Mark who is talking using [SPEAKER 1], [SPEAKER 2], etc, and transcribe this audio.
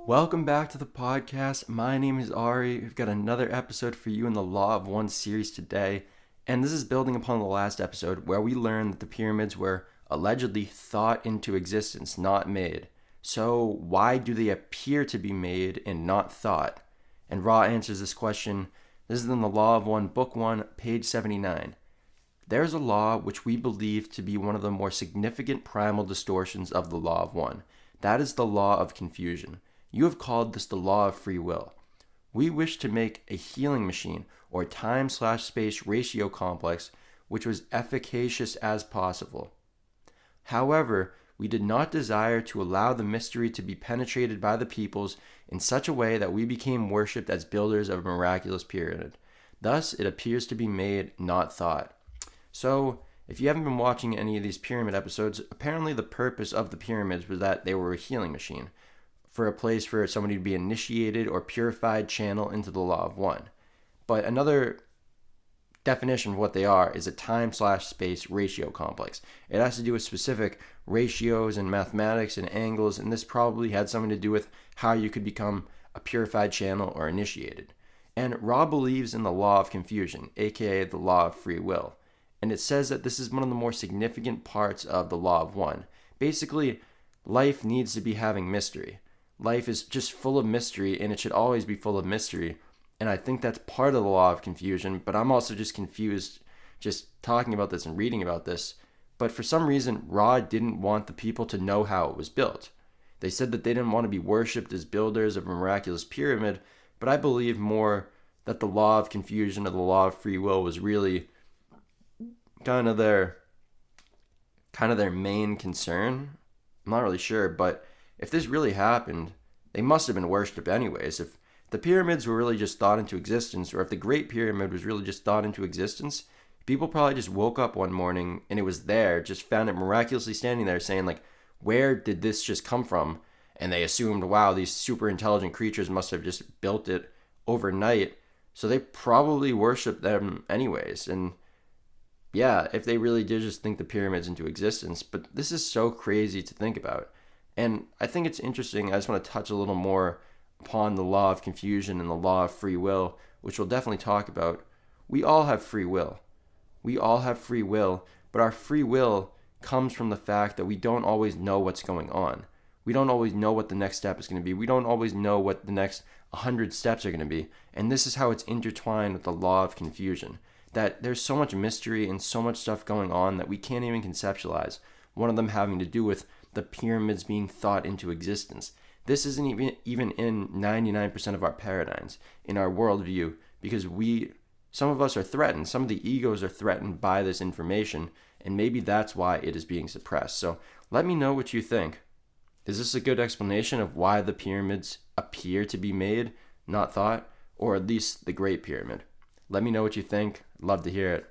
[SPEAKER 1] Welcome back to the podcast. My name is Ari. We've got another episode for you in the Law of One series today. And this is building upon the last episode where we learned that the pyramids were allegedly thought into existence, not made. So why do they appear to be made and not thought? And Ra answers this question. This is in the Law of One, Book 1, page 79. There's a law which we believe to be one of the more significant primal distortions of the Law of One. That is the law of confusion. You have called this the law of free will. We wish to make a healing machine or time/space ratio complex which was efficacious as possible. However, we did not desire to allow the mystery to be penetrated by the peoples in such a way that we became worshipped as builders of a miraculous pyramid. Thus, it appears to be made, not thought. So, if you haven't been watching any of these pyramid episodes, apparently the purpose of the pyramids was that they were a healing machine, for a place for somebody to be initiated or purified channel into the Law of One. But another definition of what they are is a time/space ratio complex. It has to do with specific ratios and mathematics and angles, and this probably had something to do with how you could become a purified channel or initiated. And Ra believes in the law of confusion, aka the law of free will. And it says that this is one of the more significant parts of the Law of One. Basically, life needs to be having mystery. Life is just full of mystery, and it should always be full of mystery. And I think that's part of the law of confusion, but I'm also just confused just talking about this and reading about this. But for some reason, Ra didn't want the people to know how it was built. They said that they didn't want to be worshipped as builders of a miraculous pyramid, but I believe more that the law of confusion or the law of free will was really kind of their main concern. I'm not really sure, but if this really happened, they must have been worshipped anyways. If the pyramids were really just thought into existence, or if the Great Pyramid was really just thought into existence, people probably just woke up one morning and it was there, just found it miraculously standing there saying like, where did this just come from? And they assumed, wow, these super intelligent creatures must have just built it overnight. So they probably worshipped them anyways. And yeah, if they really did just think the pyramids into existence, but this is so crazy to think about. And I think it's interesting. I just want to touch a little more upon the law of confusion and the law of free will, which we'll definitely talk about. We all have free will. We all have free will, but our free will comes from the fact that we don't always know what's going on. We don't always know what the next step is going to be. We don't always know what the next 100 steps are going to be. And this is how it's intertwined with the law of confusion, that there's so much mystery and so much stuff going on that we can't even conceptualize. One of them having to do with the pyramids being thought into existence. This isn't even in 99% of our paradigms, in our worldview, because some of us are threatened. Some of the egos are threatened by this information, and maybe that's why it is being suppressed. So let me know what you think. Is this a good explanation of why the pyramids appear to be made, not thought, or at least the Great Pyramid? Let me know what you think. Love to hear it.